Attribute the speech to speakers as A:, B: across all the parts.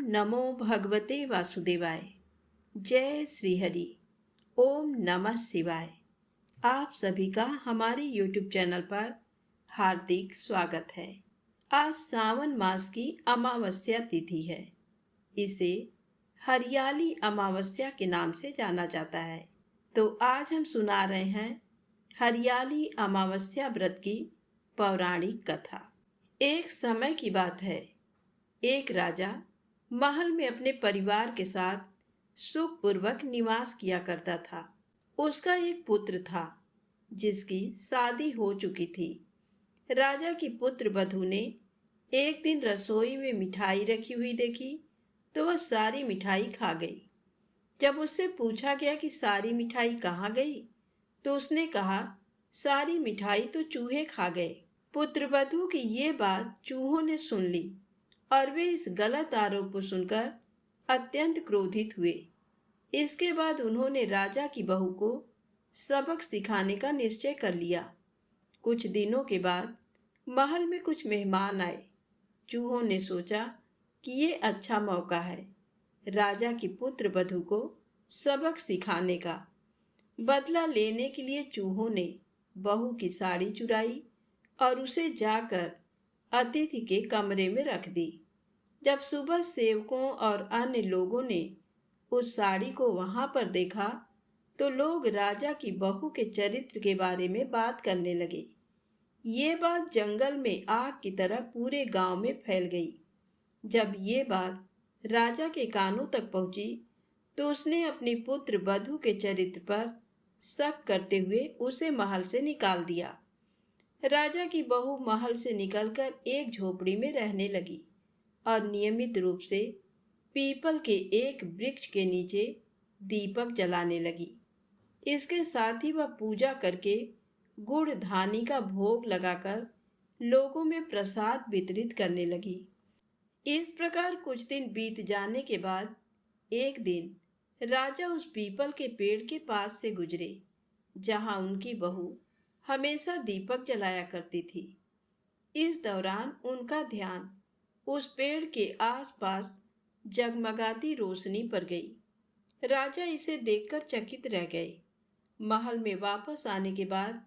A: नमो भगवते वासुदेवाय। जय श्री हरि। ओम नमः शिवाय। आप सभी का हमारे YouTube चैनल पर हार्दिक स्वागत है। आज सावन मास की अमावस्या तिथि है। इसे हरियाली अमावस्या के नाम से जाना जाता है। तो आज हम सुना रहे हैं हरियाली अमावस्या व्रत की पौराणिक कथा। एक समय की बात है, एक राजा महल में अपने परिवार के साथ सुखपूर्वक निवास किया करता था। उसका एक पुत्र था जिसकी शादी हो चुकी थी। राजा की पुत्र वधू ने एक दिन रसोई में मिठाई रखी हुई देखी तो वह सारी मिठाई खा गई। जब उससे पूछा गया कि सारी मिठाई कहाँ गई, तो उसने कहा, सारी मिठाई तो चूहे खा गए। पुत्रवधू की ये बात चूहों ने सुन ली और वे इस गलत आरोप को सुनकर अत्यंत क्रोधित हुए। इसके बाद उन्होंने राजा की बहू को सबक सिखाने का निश्चय कर लिया। कुछ दिनों के बाद महल में कुछ मेहमान आए। चूहों ने सोचा कि ये अच्छा मौका है राजा की पुत्र वधू को सबक सिखाने का। बदला लेने के लिए चूहों ने बहू की साड़ी चुराई और उसे जाकर अतिथि के कमरे में रख दी। जब सुबह सेवकों और अन्य लोगों ने उस साड़ी को वहां पर देखा तो लोग राजा की बहू के चरित्र के बारे में बात करने लगे। ये बात जंगल में आग की तरह पूरे गांव में फैल गई। जब ये बात राजा के कानों तक पहुंची तो उसने अपनी पुत्र वधू के चरित्र पर शक करते हुए उसे महल से निकाल दिया। राजा की बहू महल से निकलकर एक झोपड़ी में रहने लगी और नियमित रूप से पीपल के एक वृक्ष के नीचे दीपक जलाने लगी। इसके साथ ही वह पूजा करके गुड़ धानी का भोग लगाकर लोगों में प्रसाद वितरित करने लगी। इस प्रकार कुछ दिन बीत जाने के बाद एक दिन राजा उस पीपल के पेड़ के पास से गुजरे जहां उनकी बहू हमेशा दीपक जलाया करती थी। इस दौरान उनका ध्यान उस पेड़ के आसपास जगमगाती रोशनी पर गई। राजा इसे देखकर चकित रह गए। महल में वापस आने के बाद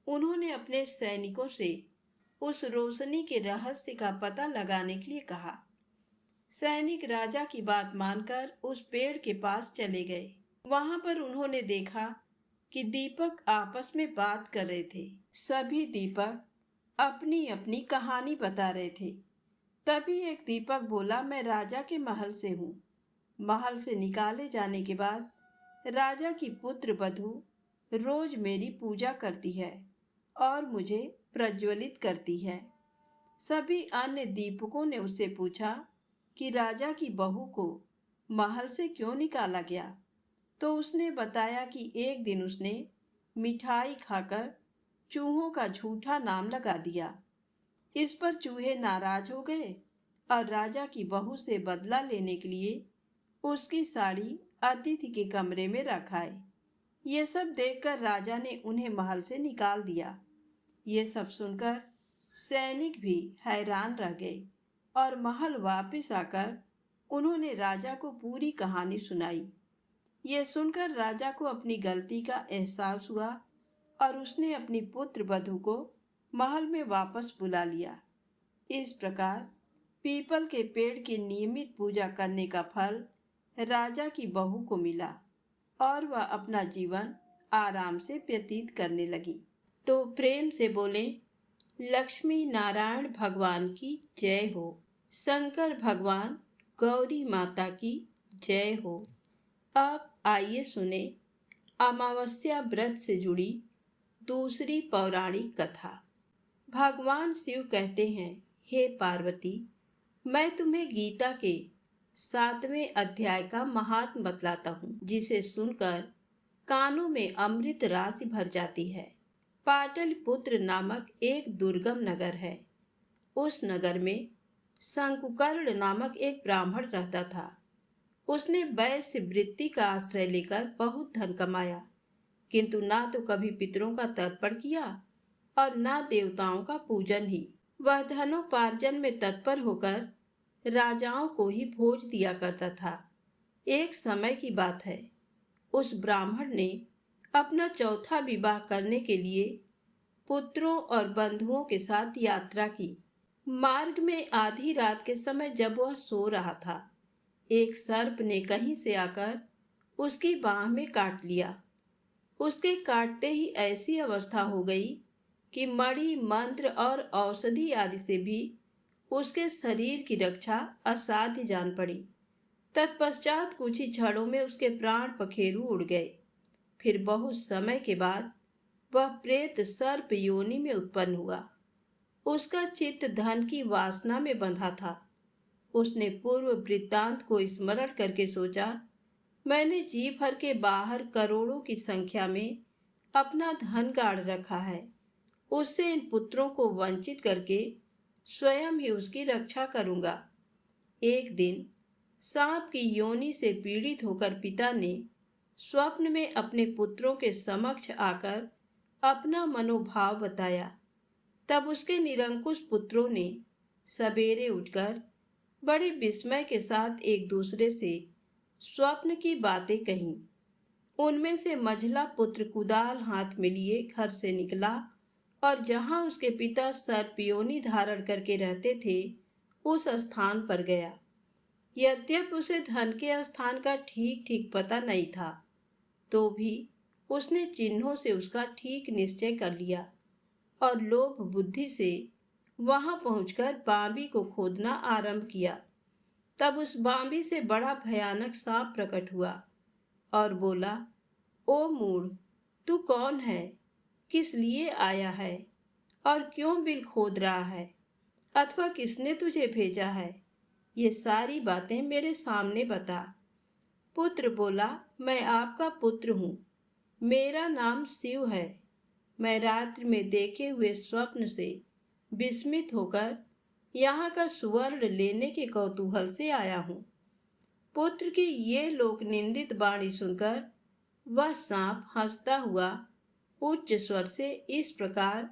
A: उन्होंने अपने सैनिकों से उस रोशनी के रहस्य का पता लगाने के लिए कहा। सैनिक राजा की बात मानकर उस पेड़ के पास चले गए। वहां पर उन्होंने देखा कि दीपक आपस में बात कर रहे थे। सभी दीपक अपनी अपनी कहानी बता रहे थे। तभी एक दीपक बोला, मैं राजा के महल से हूँ। महल से निकाले जाने के बाद राजा की पुत्र वधू रोज मेरी पूजा करती है और मुझे प्रज्वलित करती है। सभी अन्य दीपकों ने उससे पूछा कि राजा की बहू को महल से क्यों निकाला गया, तो उसने बताया कि एक दिन उसने मिठाई खाकर चूहों का झूठा नाम लगा दिया। इस पर चूहे नाराज हो गए और राजा की बहू से बदला लेने के लिए उसकी साड़ी अतिथि के कमरे में रखाए। ये सब देखकर राजा ने उन्हें महल से निकाल दिया। ये सब सुनकर सैनिक भी हैरान रह गए और महल वापस आकर उन्होंने राजा को पूरी कहानी सुनाई। ये सुनकर राजा को अपनी गलती का एहसास हुआ और उसने अपनी पुत्र वधू को महल में वापस बुला लिया। इस प्रकार पीपल के पेड़ की नियमित पूजा करने का फल राजा की बहू को मिला और वह अपना जीवन आराम से व्यतीत करने लगी। तो प्रेम से बोले, लक्ष्मी नारायण भगवान की जय हो। शंकर भगवान गौरी माता की जय हो। अब आइए सुने अमावस्या व्रत से जुड़ी दूसरी पौराणिक कथा। भगवान शिव कहते हैं, हे पार्वती, मैं तुम्हें गीता के 7वें अध्याय का महात्म बतलाता हूँ, जिसे सुनकर कानों में अमृत राशि भर जाती है। पाटलिपुत्र नामक एक दुर्गम नगर है। उस नगर में शंकुकर्ण नामक एक ब्राह्मण रहता था। उसने वैश्य वृत्ति का आश्रय लेकर बहुत धन कमाया, किंतु ना तो कभी पितरों का तर्पण किया और ना देवताओं का पूजन ही। वह धनोपार्जन में तत्पर होकर राजाओं को ही भोज दिया करता था। एक समय की बात है, उस ब्राह्मण ने अपना चौथा विवाह करने के लिए पुत्रों और बंधुओं के साथ यात्रा की। मार्ग में आधी रात के समय जब वह सो रहा था, एक सर्प ने कहीं से आकर उसकी बाह में काट लिया। उसके काटते ही ऐसी अवस्था हो गई कि मणि, मंत्र और औषधि आदि से भी उसके शरीर की रक्षा असाध्य जान पड़ी। तत्पश्चात कुछ ही क्षणों में उसके प्राण पखेरु उड़ गए। फिर बहुत समय के बाद वह प्रेत सर्प योनि में उत्पन्न हुआ। उसका चित्त धन की वासना में बंधा था। उसने पूर्व वृत्तांत को स्मरण करके सोचा, मैंने जी भर के बाहर करोड़ों की संख्या में अपना धन गाड़ रखा है। उससे इन पुत्रों को वंचित करके स्वयं ही उसकी रक्षा करूंगा। एक दिन सांप की योनि से पीड़ित होकर पिता ने स्वप्न में अपने पुत्रों के समक्ष आकर अपना मनोभाव बताया। तब उसके निरंकुश पुत्रों ने सवेरे उठकर बड़े विस्मय के साथ एक दूसरे से स्वप्न की बातें कहीं। उनमें से मझला पुत्र कुदाल हाथ में लिए घर से निकला और जहां उसके पिता सर्पयोनि धारण करके रहते थे, उस स्थान पर गया। यद्यपि उसे धन के स्थान का ठीक ठीक पता नहीं था, तो भी उसने चिन्हों से उसका ठीक निश्चय कर लिया और लोभ बुद्धि से वहां पहुंचकर बांबी को खोदना आरंभ किया। तब उस बांबी से बड़ा भयानक सांप प्रकट हुआ और बोला, ओ मूढ़, तू कौन है? किस लिए आया है और क्यों बिल खोद रहा है? अथवा किसने तुझे भेजा है? ये सारी बातें मेरे सामने बता। पुत्र बोला, मैं आपका पुत्र हूँ। मेरा नाम शिव है। मैं रात्रि में देखे हुए स्वप्न से विस्मित होकर यहाँ का सुवर्ण लेने के कौतूहल से आया हूँ। पुत्र की ये लोक निंदित वाणी सुनकर वह सांप हंसता हुआ उच्च स्वर से इस प्रकार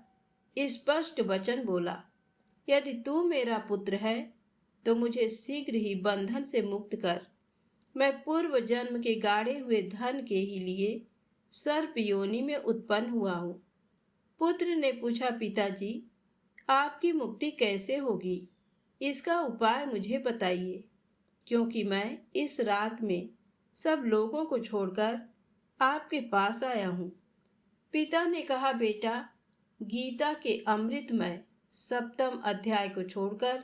A: स्पष्ट वचन बोला, यदि तू मेरा पुत्र है तो मुझे शीघ्र ही बंधन से मुक्त कर। मैं पूर्व जन्म के गाड़े हुए धन के ही लिए सर्प योनि में उत्पन्न हुआ हूँ। पुत्र ने पूछा, पिताजी, आपकी मुक्ति कैसे होगी? इसका उपाय मुझे बताइए, क्योंकि मैं इस रात में सब लोगों को छोड़कर आपके पास आया हूँ। पिता ने कहा, बेटा, गीता के अमृतमय 7वें अध्याय को छोड़कर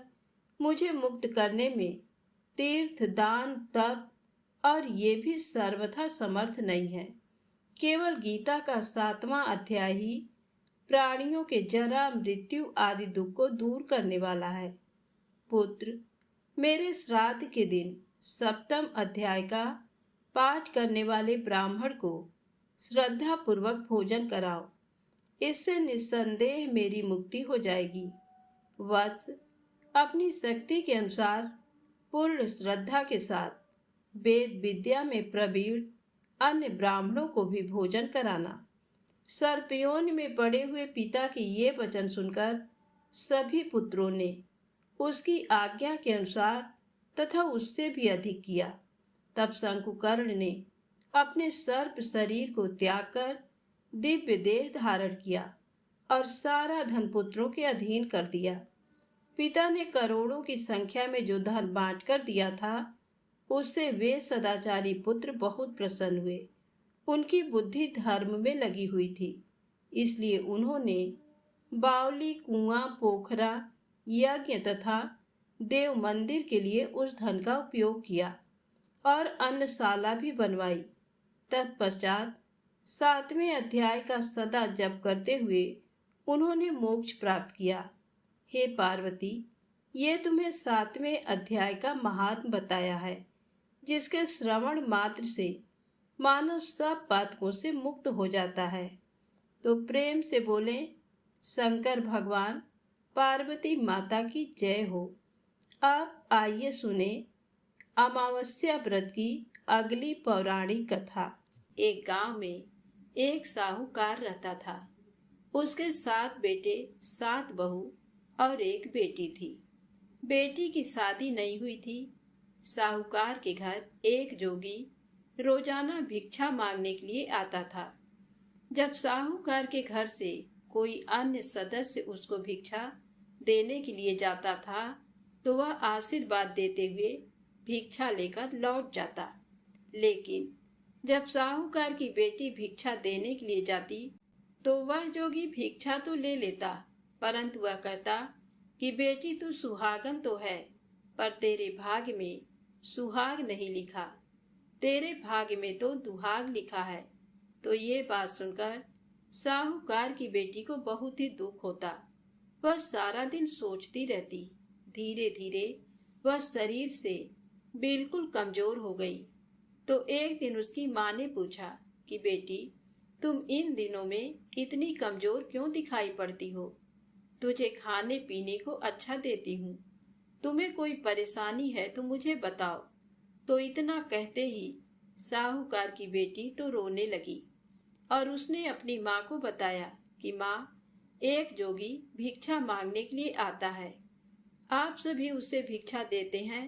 A: मुझे मुक्त करने में तीर्थ, दान, तप और ये भी सर्वथा समर्थ नहीं है। केवल गीता का 7वां अध्याय ही प्राणियों के जरा, मृत्यु आदि दुख को दूर करने वाला है। पुत्र, मेरे श्राद्ध के दिन 7वें अध्याय का पाठ करने वाले ब्राह्मण को श्रद्धा पूर्वक भोजन कराओ। इससे निस्संदेह मेरी मुक्ति हो जाएगी। वत्स, अपनी शक्ति के अनुसार पूर्ण श्रद्धा के साथ वेद विद्या में प्रवीण अन्य ब्राह्मणों को भी भोजन कराना। सर्पयोनि में पड़े हुए पिता के ये वचन सुनकर सभी पुत्रों ने उसकी आज्ञा के अनुसार तथा उससे भी अधिक किया। तब शंकुकर्ण ने अपने सर्प शरीर को त्याग कर दिव्य देह धारण किया और सारा धन पुत्रों के अधीन कर दिया। पिता ने करोड़ों की संख्या में जो धन बांट कर दिया था, उससे वे सदाचारी पुत्र बहुत प्रसन्न हुए। उनकी बुद्धि धर्म में लगी हुई थी, इसलिए उन्होंने बावली, कुआं, पोखरा, यज्ञ तथा देव मंदिर के लिए उस धन का उपयोग किया और अन्नशाला भी बनवाई। तत्पश्चात 7वें अध्याय का सदा जप करते हुए उन्होंने मोक्ष प्राप्त किया। हे पार्वती, ये तुम्हें 7वें अध्याय का महात्म बताया है, जिसके श्रवण मात्र से मानव सब पातकों से मुक्त हो जाता है। तो प्रेम से बोले, शंकर भगवान, पार्वती माता की जय हो। अब आइए सुने अमावस्या व्रत की अगली पौराणिक कथा। एक गांव में एक साहूकार रहता था। उसके 7 बेटे, 7 बहू और एक बेटी थी। बेटी की शादी नहीं हुई थी। साहूकार के घर एक जोगी रोजाना भिक्षा मांगने के लिए आता था। जब साहूकार के घर से कोई अन्य सदस्य उसको भिक्षा देने के लिए जाता था तो वह आशीर्वाद देते हुए भिक्षा लेकर लौट जाता। लेकिन जब साहूकार की बेटी भिक्षा देने के लिए जाती तो वह जोगी भिक्षा तो ले लेता, परंतु वह कहता कि बेटी तू सुहागन तो है, पर तेरे भाग्य में सुहाग नहीं लिखा, तेरे भाग्य में तो दुहाग लिखा है। तो ये बात सुनकर साहूकार की बेटी को बहुत ही दुख होता। वह सारा दिन सोचती रहती। धीरे धीरे वह शरीर से बिल्कुल कमजोर हो गई। तो एक दिन उसकी माँ ने पूछा कि बेटी, तुम इन दिनों में इतनी कमजोर क्यों दिखाई पड़ती हो? तुझे खाने पीने को अच्छा देती हूँ, तुम्हें कोई परेशानी है तो मुझे बताओ। तो इतना कहते ही साहूकार की बेटी तो रोने लगी और उसने अपनी माँ को बताया कि माँ, एक जोगी भिक्षा मांगने के लिए आता है, आप सभी उसे भिक्षा देते हैं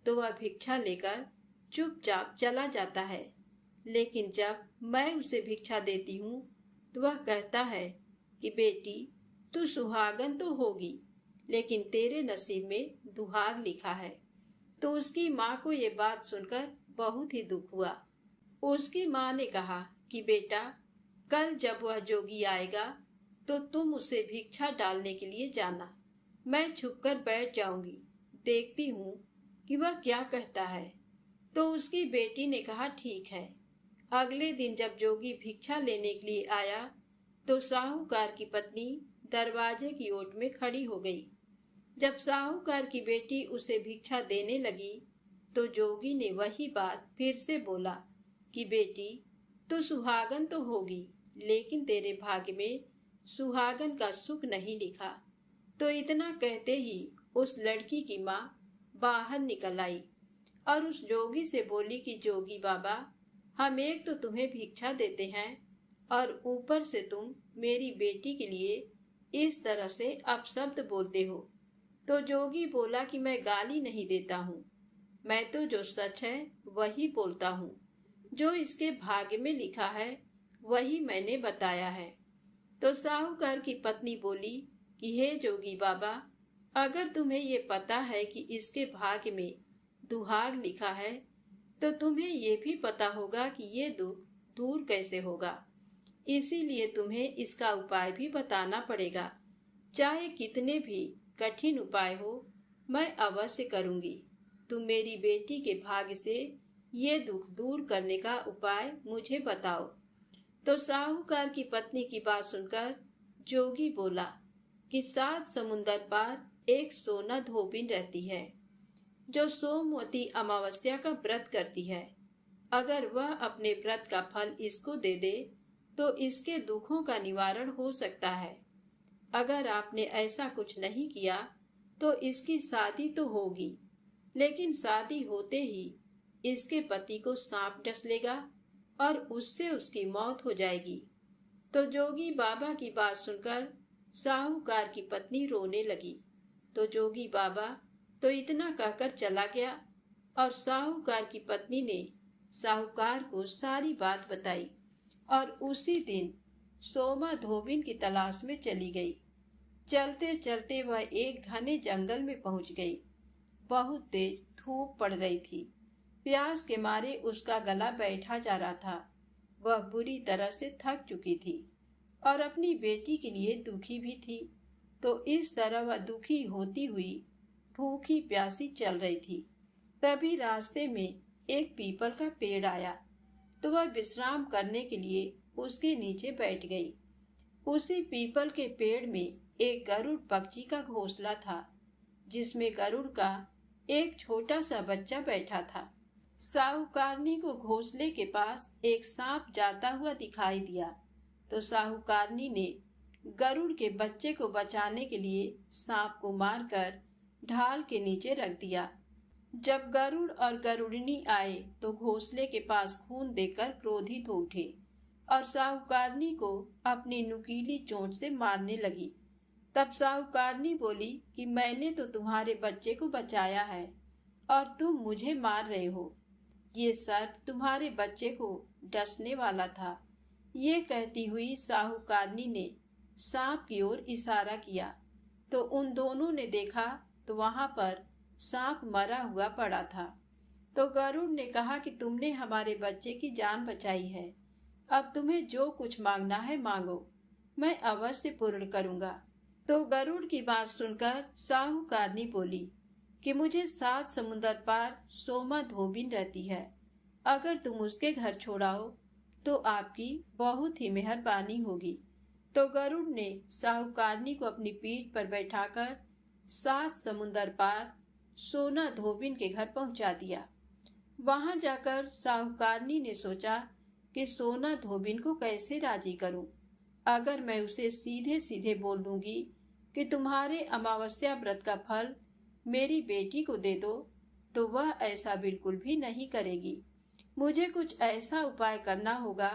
A: तो वह भिक्षा लेकर चुपचाप चला जाता है, लेकिन जब मैं उसे भिक्षा देती हूँ तो वह कहता है कि बेटी तू सुहागन तो होगी, लेकिन तेरे नसीब में दुहाग लिखा है। तो उसकी माँ को ये बात सुनकर बहुत ही दुख हुआ। उसकी माँ ने कहा कि बेटा, कल जब वह जोगी आएगा तो तुम उसे भिक्षा डालने के लिए जाना। मैं छुपकर बैठ जाऊंगी, देखती हूँ कि वह क्या कहता है। तो उसकी बेटी ने कहा ठीक है। अगले दिन जब जोगी भिक्षा लेने के लिए आया तो साहूकार की पत्नी दरवाजे की ओट में खड़ी हो गई। जब साहूकार की बेटी उसे भिक्षा देने लगी तो जोगी ने वही बात फिर से बोला कि बेटी तू सुहागन तो होगी, लेकिन तेरे भाग्य में सुहागन का सुख नहीं लिखा। तो इतना कहते ही उस लड़की की माँ बाहर निकल आई और उस जोगी से बोली कि जोगी बाबा, हम एक तो तुम्हें भिक्षा देते हैं और ऊपर से तुम मेरी बेटी के लिए इस तरह से अपशब्द बोलते हो। तो जोगी बोला कि मैं गाली नहीं देता हूँ, मैं तो जो सच है वही बोलता हूँ, जो इसके भाग्य में लिखा है वही मैंने बताया है। तो साहूकार की पत्नी बोली कि हे जोगी बाबा, अगर तुम्हें ये पता है कि इसके भाग्य में दुहाग लिखा है तो तुम्हें ये भी पता होगा कि ये दुख दूर कैसे होगा, इसीलिए तुम्हें इसका उपाय भी बताना पड़ेगा। चाहे कितने भी कठिन उपाय हो, मैं अवश्य करूंगी। तुम मेरी बेटी के भाग्य से ये दुख दूर करने का उपाय मुझे बताओ। तो साहूकार की पत्नी की बात सुनकर जोगी बोला कि 7 समुंदर पार एक सोना धोबिन रहती है जो सोमवती अमावस्या का व्रत करती है। अगर वह अपने व्रत का फल इसको दे दे तो इसके दुखों का निवारण हो सकता है। अगर आपने ऐसा कुछ नहीं किया तो इसकी शादी तो होगी, लेकिन शादी होते ही इसके पति को सांप डस लेगा और उससे उसकी मौत हो जाएगी। तो जोगी बाबा की बात सुनकर साहूकार की पत्नी रोने लगी। तो जोगी बाबा तो इतना कहकर चला गया और साहूकार की पत्नी ने साहूकार को सारी बात बताई और उसी दिन सोमा धोबिन की तलाश में चली गई। चलते चलते वह एक घने जंगल में पहुंच गई। बहुत तेज धूप पड़ रही थी। प्यास के मारे उसका गला बैठा जा रहा था। वह बुरी तरह से थक चुकी थी और अपनी बेटी के लिए दुखी भी थी। तो इस तरह वह दुखी होती हुई भूखी प्यासी चल रही थी। तभी रास्ते में एक पीपल का पेड़ आया तो वह विश्राम करने के लिए उसके नीचे बैठ गई। उसी पीपल के पेड़ में एक गरुड़ पक्षी का घोंसला था, जिसमें गरुड़ का एक छोटा सा बच्चा बैठा था। साहूकारनी को घोंसले के पास एक सांप जाता हुआ दिखाई दिया तो साहूकारनी ने गरुड़ के बच्चे को बचाने के लिए सांप को मारकर ढाल के नीचे रख दिया। जब गरुड़ और गरुड़नी आए तो घोंसले के पास खून देखकर क्रोधित हो उठे और साहूकारनी को अपनी नुकीली चोंच से मारने लगी। तब साहूकारनी बोली कि मैंने तो तुम्हारे बच्चे को बचाया है और तुम मुझे मार रहे हो। ये सर्प तुम्हारे बच्चे को डसने वाला था। ये कहती हुई साहूकारनी ने सांप की ओर इशारा किया तो उन दोनों ने देखा तो वहां पर सांप मरा हुआ पड़ा था। तो गरुड़ ने कहा कि तुमने हमारे बच्चे की जान बचाई है, अब तुम्हें जो कुछ मांगना है मांगो, मैं अवश्य पूर्ण करूंगा। तो गरुड़ की बात सुनकर साहूकारनी बोली कि मुझे 7 समुंदर पार सोमा धोबिन रहती है, अगर तुम उसके घर छोड़ाओ तो आपकी बहुत ही मेहरबानी होगी। तो गरुड़ ने साहूकारनी को अपनी पीठ पर बैठाकर 7 समुंदर पार सोना धोबिन के घर पहुंचा दिया। वहां जाकर साहूकारनी ने सोचा कि सोना धोबिन को कैसे राजी करूं। अगर मैं उसे सीधे सीधे बोल दूंगी कि तुम्हारे अमावस्या व्रत का फल मेरी बेटी को दे दो, तो वह ऐसा बिल्कुल भी नहीं करेगी। मुझे कुछ ऐसा उपाय करना होगा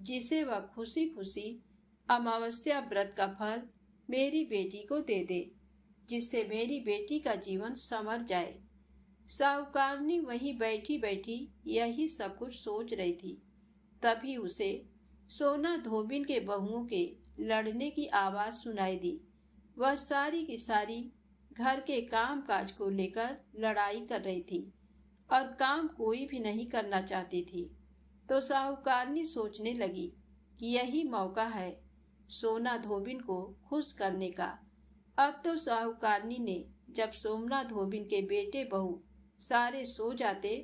A: जिसे वह खुशी खुशी अमावस्या व्रत का फल मेरी बेटी को दे दे, जिससे मेरी बेटी का जीवन संवर जाए। साहूकारनी वहीं बैठी बैठी यही सब कुछ सोच रही थी। तभी उसे सोना धोबिन के बहुओं के लड़ने की आवाज सुनाई दी। वह सारी की सारी घर के काम काज को लेकर लड़ाई कर रही थी और काम कोई भी नहीं करना चाहती थी। तो साहूकारनी सोचने लगी कि यही मौका है सोना धोबिन को खुश करने का। अब तो साहूकारनी ने जब सोमना धोबिन के बेटे बहू सारे सो जाते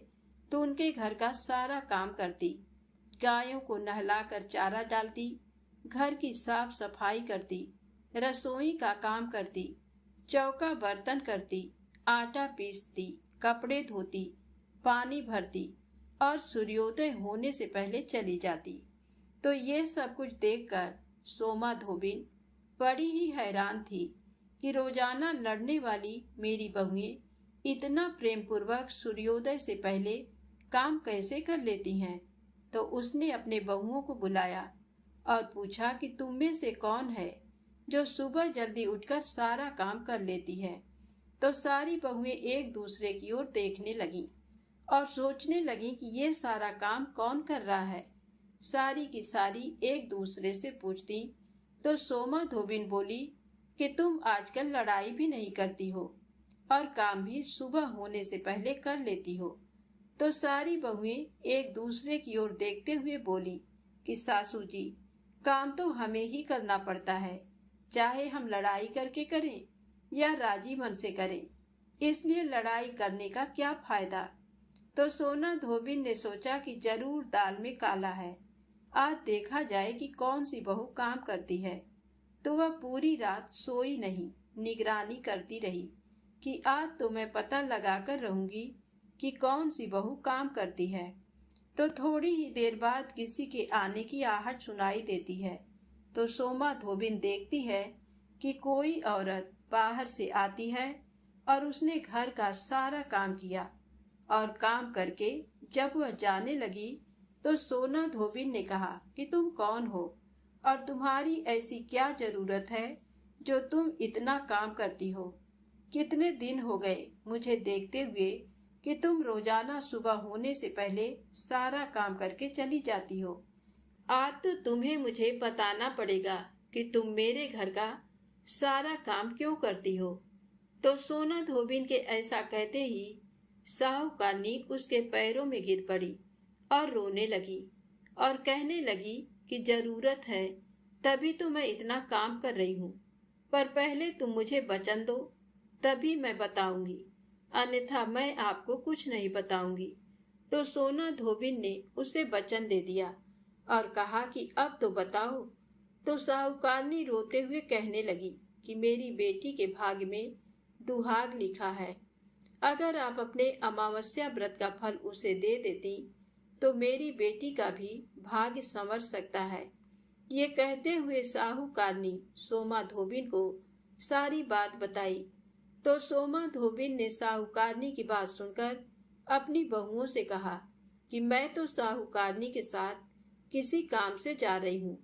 A: तो उनके घर का सारा काम करती, गायों को नहलाकर चारा डालती, घर की साफ सफाई करती, रसोई का काम करती, चौका बर्तन करती, आटा पीसती, कपड़े धोती, पानी भरती और सूर्योदय होने से पहले चली जाती। तो ये सब कुछ देखकर सोमा धोबिन बड़ी ही हैरान थी कि रोजाना लड़ने वाली मेरी बहुएं इतना प्रेम पूर्वक सूर्योदय से पहले काम कैसे कर लेती हैं। तो उसने अपने बहुओं को बुलाया और पूछा कि तुम में से कौन है जो सुबह जल्दी उठकर सारा काम कर लेती है। तो सारी बहुएं एक दूसरे की ओर देखने लगी और सोचने लगी कि ये सारा काम कौन कर रहा है। सारी की सारी एक दूसरे से पूछती तो सोमा धोबिन बोली कि तुम आजकल लड़ाई भी नहीं करती हो और काम भी सुबह होने से पहले कर लेती हो। तो सारी बहुएं एक दूसरे की ओर देखते हुए बोली कि सासू जी, काम तो हमें ही करना पड़ता है, चाहे हम लड़ाई करके करें या राजी मन से करें, इसलिए लड़ाई करने का क्या फायदा। तो सोना धोबिन ने सोचा कि जरूर दाल में काला है, आज देखा जाए कि कौन सी बहू काम करती है। तो वह पूरी रात सोई नहीं, निगरानी करती रही कि आज तो मैं पता लगाकर रहूंगी कि कौन सी बहू काम करती है। तो थोड़ी ही देर बाद किसी के आने की आहट सुनाई देती है। तो सोमा धोबिन देखती है कि कोई औरत बाहर से आती है और उसने घर का सारा काम किया और काम करके जब वह जाने लगी तो सोना धोबिन ने कहा कि तुम कौन हो और तुम्हारी ऐसी क्या जरूरत है जो तुम इतना काम करती हो। कितने दिन हो गए मुझे देखते हुए कि तुम रोजाना सुबह होने से पहले सारा काम करके चली जाती हो। आज तो तुम्हें मुझे बताना पड़ेगा कि तुम मेरे घर का सारा काम क्यों करती हो। तो सोना धोबिन के ऐसा कहते ही साहूकारनी उसके पैरों में गिर पड़ी और रोने लगी और कहने लगी कि जरूरत है तभी तो मैं इतना काम कर रही हूँ, पर पहले तुम मुझे वचन दो तभी मैं बताऊंगी, अन्यथा मैं आपको कुछ नहीं बताऊंगी। तो सोना धोबिन ने उसे वचन दे दिया और कहा कि अब तो बताओ। तो साहूकारनी रोते हुए कहने लगी कि मेरी बेटी के भाग्य में दुहाग लिखा है, अगर आप अपने अमावस्या व्रत का फल उसे दे देती तो मेरी बेटी का भी भाग्य संवर सकता है। ये कहते हुए साहूकारनी सोमा धोबिन को सारी बात बताई। तो सोमा धोबिन ने साहूकारनी की बात सुनकर अपनी बहुओं से कहा कि मैं तो साहूकारनी के साथ किसी काम से जा रही हूँ,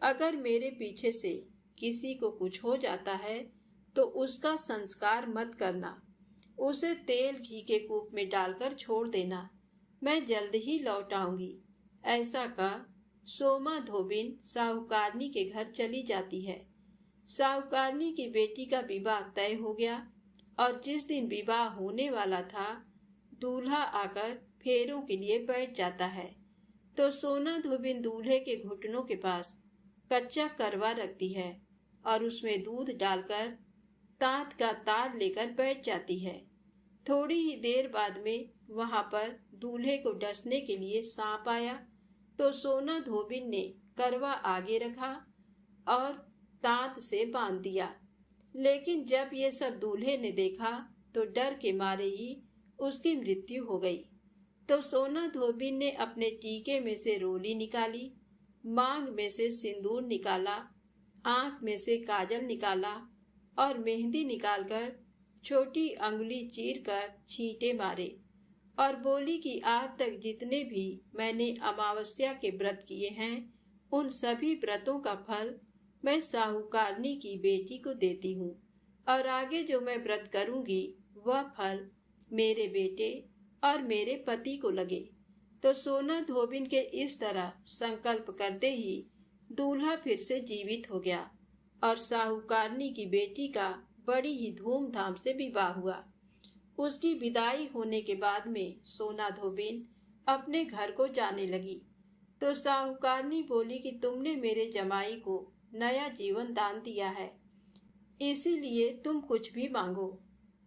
A: अगर मेरे पीछे से किसी को कुछ हो जाता है तो उसका संस्कार मत करना, उसे तेल घी के कूप में डालकर छोड़ देना। मैं जल्द ही लौट आऊंगी। ऐसा कह सोमा धोबिन साहूकारनी के घर चली जाती है। साहूकारनी की बेटी का विवाह तय हो गया और जिस दिन विवाह होने वाला था, दूल्हा आकर फेरों के लिए बैठ जाता है तो सोना धोबिन दूल्हे के घुटनों के पास कच्चा करवा रखती है और उसमें दूध डालकर तांत का तार लेकर बैठ जाती है। थोड़ी ही देर बाद में वहां पर दूल्हे को डसने के लिए सांप आया तो सोना धोबिन ने करवा आगे रखा और तांत से बांध दिया। लेकिन जब ये सब दूल्हे ने देखा तो डर के मारे ही उसकी मृत्यु हो गई। तो सोना धोबिन ने अपने टीके में से रोली निकाली, मांग में से सिंदूर निकाला, आंख में से काजल निकाला और मेहंदी निकालकर छोटी अंगुली चीर कर छींटे मारे और बोली कि आज तक जितने भी मैंने अमावस्या के व्रत किए हैं, उन सभी व्रतों का फल मैं साहूकारनी की बेटी को देती हूँ और आगे जो मैं व्रत करूंगी वह फल मेरे बेटे और मेरे पति को लगे। तो सोना धोबिन के इस तरह संकल्प करते ही दूल्हा फिर से जीवित हो गया और साहूकारनी की बेटी का बड़ी ही धूमधाम से विवाह हुआ। उसकी विदाई होने के बाद में सोना धोबिन अपने घर को जाने लगी तो साहूकारनी बोली कि तुमने मेरे जमाई को नया जीवन दान दिया है, इसीलिए तुम कुछ भी मांगो,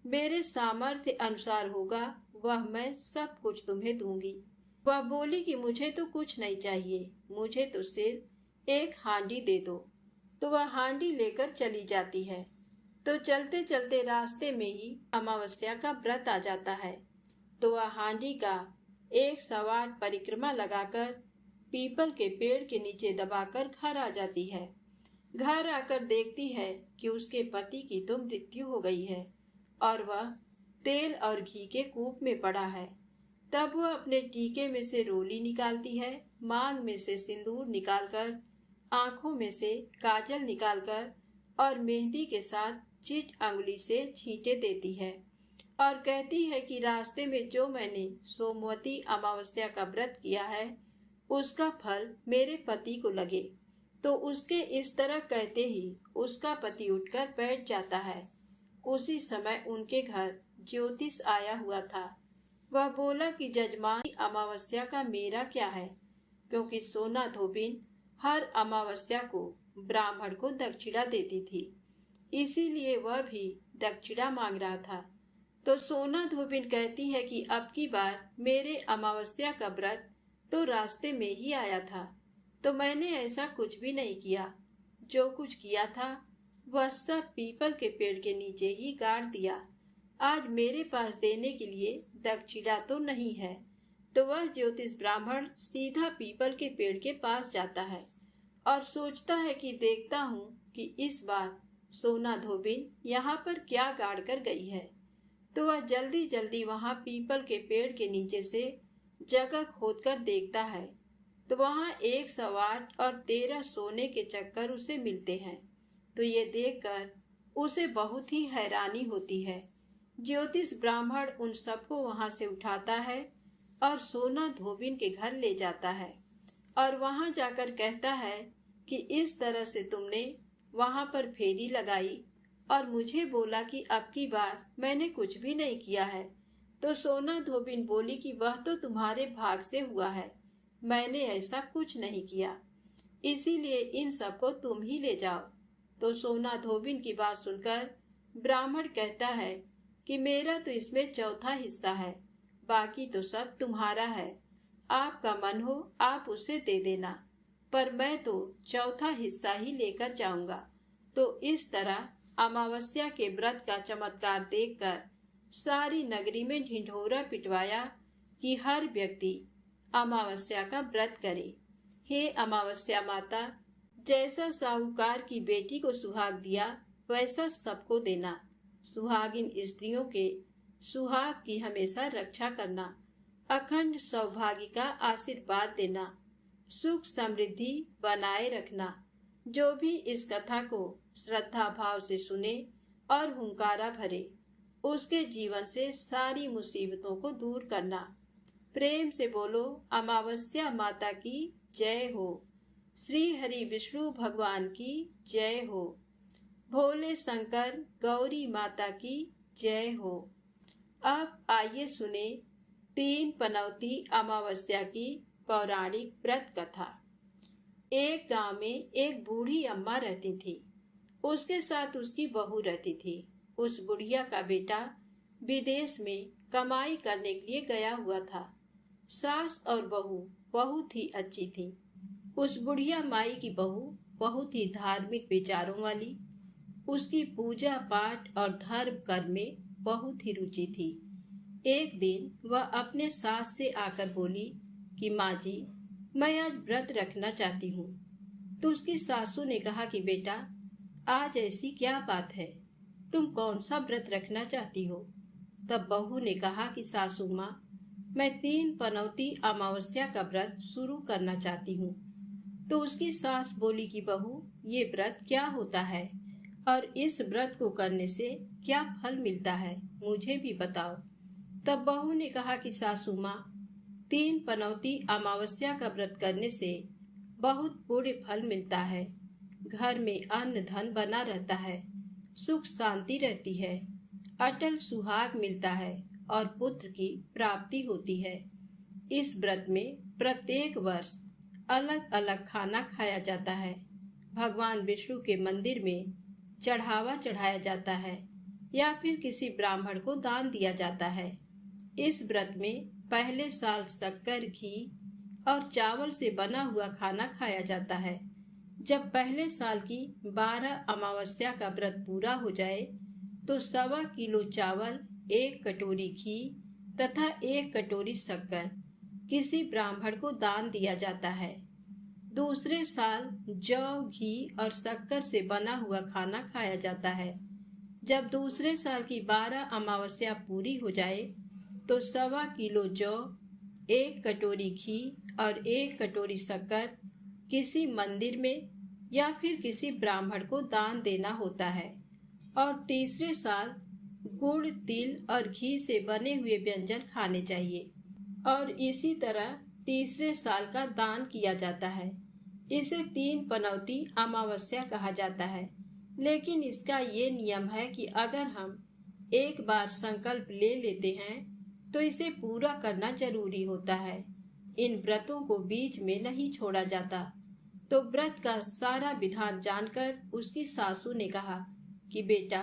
A: मेरे सामर्थ्य अनुसार होगा वह मैं सब कुछ तुम्हें दूंगी। वह बोली कि मुझे तो कुछ नहीं चाहिए, मुझे तो सिर्फ एक हांडी दे दो। तो वह हांडी लेकर चली जाती है। तो चलते चलते रास्ते में ही अमावस्या का व्रत आ जाता है तो वह हांडी का 108 परिक्रमा लगाकर पीपल के पेड़ के नीचे दबाकर घर आ जाती है। घर आकर देखती है कि उसके पति की तो मृत्यु हो गई है और वह तेल और घी के कूप में पड़ा है। तब वह अपने टीके में से रोली निकालती है, मांग में से सिंदूर निकालकर, आंखों में से काजल निकालकर और मेहंदी के साथ चिट अंगुली से छींटे देती है और कहती है कि रास्ते में जो मैंने सोमवती अमावस्या का व्रत किया है उसका फल मेरे पति को लगे। तो उसके इस तरह कहते ही उसका पति उठकर बैठ जाता है। उसी समय उनके घर ज्योतिष आया हुआ था। वह बोला कि जजमान, अमावस्या का मेरा क्या है, क्योंकि सोना धोबिन हर अमावस्या को ब्राह्मण को दक्षिणा देती थी, इसीलिए वह भी दक्षिणा मांग रहा था। तो सोना धोबिन कहती है कि अब की बार मेरे अमावस्या का व्रत तो रास्ते में ही आया था, तो मैंने ऐसा कुछ भी नहीं किया। जो कुछ किया था वह सब पीपल के पेड़ के नीचे ही गाड़ दिया। आज मेरे पास देने के लिए दक्षिणा तो नहीं है। तो वह ज्योतिष ब्राह्मण सीधा पीपल के पेड़ के पास जाता है और सोचता है कि देखता हूँ कि इस बार सोना धोबिन यहाँ पर क्या गाड़ कर गई है। तो वह जल्दी जल्दी वहाँ पीपल के पेड़ के नीचे से जगह खोदकर देखता है तो वहाँ 108 और 13 सोने के चक्कर उसे मिलते हैं। तो ये देखकर उसे बहुत ही हैरानी होती है। ज्योतिष ब्राह्मण उन सबको वहां से उठाता है और सोना धोबिन के घर ले जाता है और वहां जाकर कहता है कि इस तरह से तुमने वहां पर फेरी लगाई और मुझे बोला कि अब की बार मैंने कुछ भी नहीं किया है। तो सोना धोबिन बोली कि वह तो तुम्हारे भाग से हुआ है, मैंने ऐसा कुछ नहीं किया, इसीलिए इन सबको तुम ही ले जाओ। तो सोना धोबिन की बात सुनकर ब्राह्मण कहता है कि मेरा तो इसमें चौथा हिस्सा है, बाकी तो सब तुम्हारा है, आपका मन हो आप उसे दे देना, पर मैं तो चौथा हिस्सा ही लेकर जाऊंगा। तो इस तरह अमावस्या के व्रत का चमत्कार देखकर सारी नगरी में ढिंढोरा पिटवाया कि हर व्यक्ति अमावस्या का व्रत करे। हे अमावस्या माता, जैसा साहूकार की बेटी को सुहाग दिया वैसा सबको देना। सुहागिन स्त्रियों के सुहाग की हमेशा रक्षा करना, अखंड सौभाग्य का आशीर्वाद देना, सुख समृद्धि बनाए रखना। जो भी इस कथा को श्रद्धा भाव से सुने और हुंकारा भरे उसके जीवन से सारी मुसीबतों को दूर करना। प्रेम से बोलो, अमावस्या माता की जय हो, श्री हरि विष्णु भगवान की जय हो, भोले शंकर गौरी माता की जय हो। अब आइए सुने 3 पनौती अमावस्या की पौराणिक व्रत कथा। एक गांव में एक बूढ़ी अम्मा रहती थी। उसके साथ उसकी बहू रहती थी। उस बुढ़िया का बेटा विदेश में कमाई करने के लिए गया हुआ था। सास और बहू बहुत ही अच्छी थी। उस बुढ़िया माई की बहू बहुत ही धार्मिक विचारों वाली, उसकी पूजा पाठ और धर्म कर्म में बहुत ही रुचि थी। एक दिन वह अपने सास से आकर बोली कि माँ जी, मैं आज व्रत रखना चाहती हूँ। तो उसकी सासू ने कहा कि बेटा, आज ऐसी क्या बात है, तुम कौन सा व्रत रखना चाहती हो? तब बहू ने कहा कि सासू माँ, मैं 3 पनौती अमावस्या का व्रत शुरू करना चाहती हूँ। तो उसकी सास बोली कि बहू, ये व्रत क्या होता है और इस व्रत को करने से क्या फल मिलता है, मुझे भी बताओ। तब बहू ने कहा कि सासू माँ, 3 पनौती अमावस्या का व्रत करने से बहुत पुण्य फल मिलता है। घर में अन्न धन बना रहता है, सुख शांति रहती है, अटल सुहाग मिलता है और पुत्र की प्राप्ति होती है। इस व्रत में प्रत्येक वर्ष अलग अलग खाना खाया जाता है। भगवान विष्णु के मंदिर में चढ़ावा चढ़ाया जाता है या फिर किसी ब्राह्मण को दान दिया जाता है। इस व्रत में पहले साल शक्कर, घी और चावल से बना हुआ खाना खाया जाता है। जब पहले साल की 12 अमावस्या का व्रत पूरा हो जाए तो 1.25 किलो चावल, 1 कटोरी घी तथा 1 कटोरी शक्कर किसी ब्राह्मण को दान दिया जाता है। दूसरे साल जौ, घी और शक्कर से बना हुआ खाना खाया जाता है। जब दूसरे साल की 12 अमावस्या पूरी हो जाए तो 1.25 किलो जौ, 1 कटोरी घी और 1 कटोरी शक्कर किसी मंदिर में या फिर किसी ब्राह्मण को दान देना होता है। और तीसरे साल गुड़, तिल और घी से बने हुए व्यंजन खाने चाहिए और इसी तरह तीसरे साल का दान किया जाता है। इसे 3 पनौती अमावस्या कहा जाता है। लेकिन इसका ये नियम है कि अगर हम एक बार संकल्प ले लेते हैं तो इसे पूरा करना जरूरी होता है। इन व्रतों को बीच में नहीं छोड़ा जाता। तो व्रत का सारा विधान जानकर उसकी सासू ने कहा कि बेटा,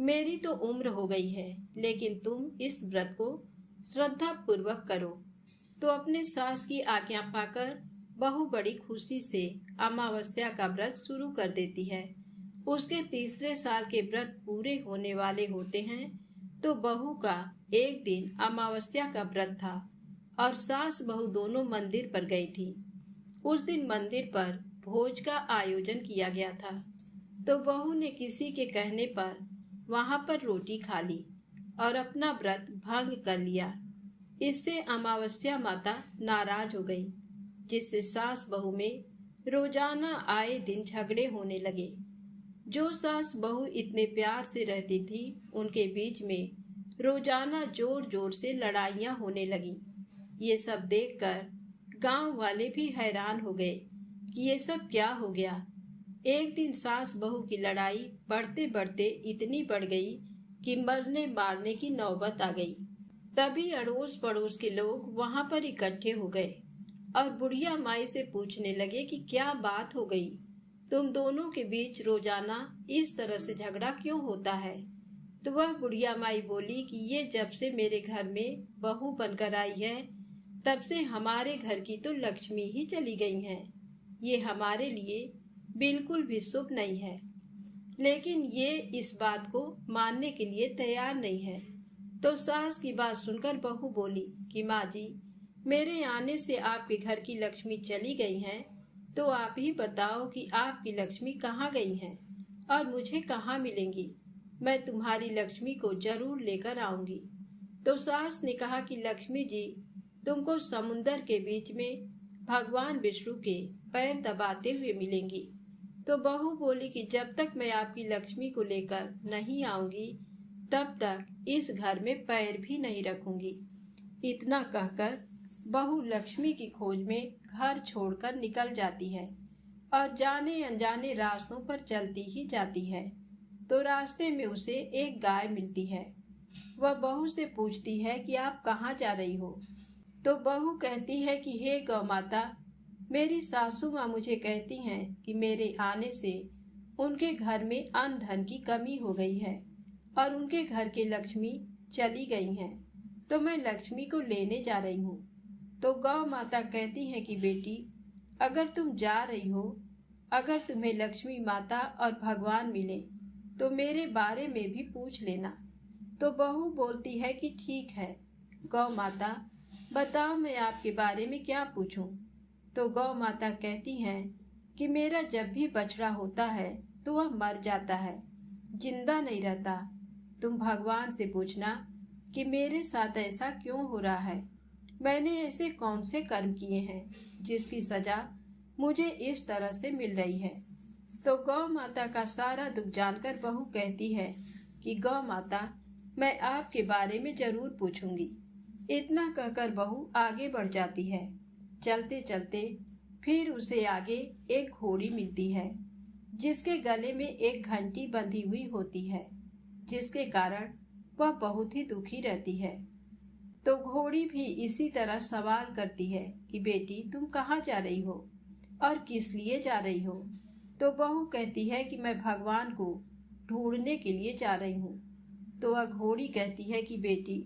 A: मेरी तो उम्र हो गई है, लेकिन तुम इस व्रत को श्रद्धा पूर्वक करो। तो अपने सास की आज्ञा पाकर बहू बड़ी खुशी से अमावस्या का व्रत शुरू कर देती है। उसके तीसरे साल के व्रत पूरे होने वाले होते हैं तो बहू का एक दिन अमावस्या का व्रत था और सास बहू दोनों मंदिर पर गई थी। उस दिन मंदिर पर भोज का आयोजन किया गया था। तो बहू ने किसी के कहने पर वहां पर रोटी खा ली और अपना व्रत भंग कर लिया। इससे अमावस्या माता नाराज हो गई, जिससे सास बहू में रोजाना आए दिन झगड़े होने लगे। जो सास बहू इतने प्यार से रहती थी, उनके बीच में रोजाना जोर जोर से लड़ाइयाँ होने लगी। ये सब देखकर गांव वाले भी हैरान हो गए कि ये सब क्या हो गया। एक दिन सास बहू की लड़ाई बढ़ते बढ़ते इतनी बढ़ गई कि मरने मारने की नौबत आ गई। तभी अड़ोस पड़ोस के लोग वहां पर इकट्ठे हो गए और बुढ़िया माई से पूछने लगे कि क्या बात हो गई, तुम दोनों के बीच रोजाना इस तरह से झगड़ा क्यों होता है। तो वह बुढ़िया माई बोली कि ये जब से मेरे घर में बहू बनकर आई है, तब से हमारे घर की तो लक्ष्मी ही चली गई हैं। ये हमारे लिए बिल्कुल भी शुभ नहीं है। लेकिन ये इस बात को मानने के लिए तैयार नहीं है। तो सास की बात सुनकर बहू बोली कि माँ जी, मेरे आने से आपके घर की लक्ष्मी चली गई हैं, तो आप ही बताओ कि आपकी लक्ष्मी कहाँ गई हैं और मुझे कहाँ मिलेंगी। मैं तुम्हारी लक्ष्मी को जरूर लेकर आऊंगी। तो सास ने कहा कि लक्ष्मी जी तुमको समुंदर के बीच में भगवान विष्णु के पैर दबाते हुए मिलेंगी। तो बहू बोली कि जब तक मैं आपकी लक्ष्मी को लेकर नहीं आऊंगी तब तक इस घर में पैर भी नहीं रखूंगी। इतना कहकर बहू लक्ष्मी की खोज में घर छोड़कर निकल जाती है और जाने अनजाने रास्तों पर चलती ही जाती है। तो रास्ते में उसे एक गाय मिलती है। वह बहू से पूछती है कि आप कहाँ जा रही हो। तो बहू कहती है कि हे गौ माता, मेरी सासू माँ मुझे कहती हैं कि मेरे आने से उनके घर में अन्न धन की कमी हो गई है और उनके घर के लक्ष्मी चली गई हैं, तो मैं लक्ष्मी को लेने जा रही हूँ। तो गौ माता कहती है कि बेटी, अगर तुम जा रही हो, अगर तुम्हें लक्ष्मी माता और भगवान मिले तो मेरे बारे में भी पूछ लेना। तो बहू बोलती है कि ठीक है गौ माता, बताओ मैं आपके बारे में क्या पूछूं। तो गौ माता कहती हैं कि मेरा जब भी बछड़ा होता है तो वह मर जाता है, जिंदा नहीं रहता। तुम भगवान से पूछना कि मेरे साथ ऐसा क्यों हो रहा है। मैंने ऐसे कौन से कर्म किए हैं जिसकी सजा मुझे इस तरह से मिल रही है। तो गौ माता का सारा दुख जानकर बहू कहती है कि गौ माता, मैं आपके बारे में जरूर पूछूंगी। इतना कहकर बहू आगे बढ़ जाती है। चलते चलते फिर उसे आगे एक घोड़ी मिलती है जिसके गले में एक घंटी बंधी हुई होती है, जिसके कारण वह बहुत ही दुखी रहती है। तो घोड़ी भी इसी तरह सवाल करती है कि बेटी, तुम कहाँ जा रही हो और किस लिए जा रही हो। तो बहू कहती है कि मैं भगवान को ढूंढने के लिए जा रही हूँ। तो वह घोड़ी कहती है कि बेटी,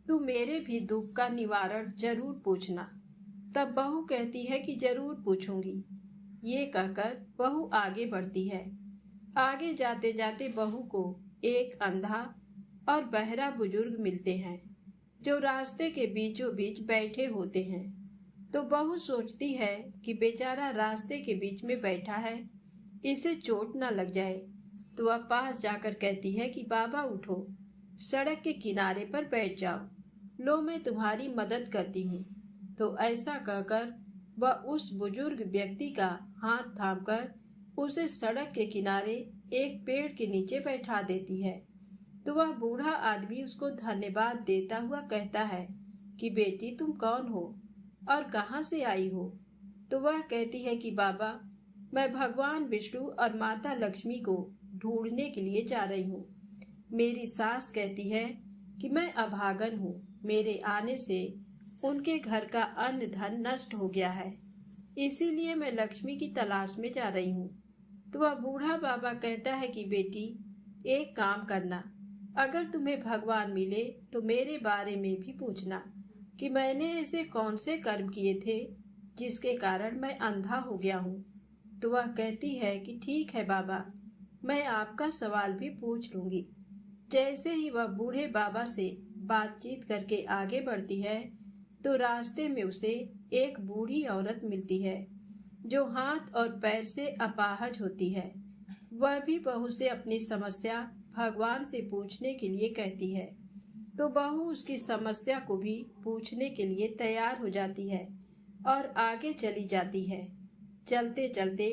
A: तू मेरे भी दुख का निवारण जरूर पूछना। तब बहू कहती है कि जरूर पूछूंगी। ये कहकर बहू आगे बढ़ती है। आगे जाते जाते बहू को एक अंधा और बहरा बुजुर्ग मिलते हैं जो रास्ते के बीचों बीच बैठे होते हैं। तो बहू सोचती है कि बेचारा रास्ते के बीच में बैठा है, इसे चोट न लग जाए। तो वह पास जाकर कहती है कि बाबा उठो, सड़क के किनारे पर बैठ जाओ, लो मैं तुम्हारी मदद करती हूँ। तो ऐसा कहकर वह उस बुजुर्ग व्यक्ति का हाथ थामकर उसे सड़क के किनारे एक पेड़ के नीचे बैठा देती है। तो वह बूढ़ा आदमी उसको धन्यवाद देता हुआ कहता है कि बेटी, तुम कौन हो और कहाँ से आई हो। तो वह कहती है कि बाबा, मैं भगवान विष्णु और माता लक्ष्मी को ढूंढने के लिए जा रही हूँ। मेरी सास कहती है कि मैं अभागन हूँ, मेरे आने से उनके घर का अन्न धन नष्ट हो गया है, इसीलिए मैं लक्ष्मी की तलाश में जा रही हूँ। तो वह बूढ़ा बाबा कहता है कि बेटी, एक काम करना, अगर तुम्हें भगवान मिले तो मेरे बारे में भी पूछना कि मैंने ऐसे कौन से कर्म किए थे जिसके कारण मैं अंधा हो गया हूँ। तो वह कहती है कि ठीक है बाबा, मैं आपका सवाल भी पूछ लूंगी। जैसे ही वह बूढ़े बाबा से बातचीत करके आगे बढ़ती है तो रास्ते में उसे एक बूढ़ी औरत मिलती है जो हाथ और पैर से अपाहज होती है। वह भी बहू से अपनी समस्या भगवान से पूछने के लिए कहती है। तो बहू उसकी समस्या को भी पूछने के लिए तैयार हो जाती है और आगे चली जाती है। चलते चलते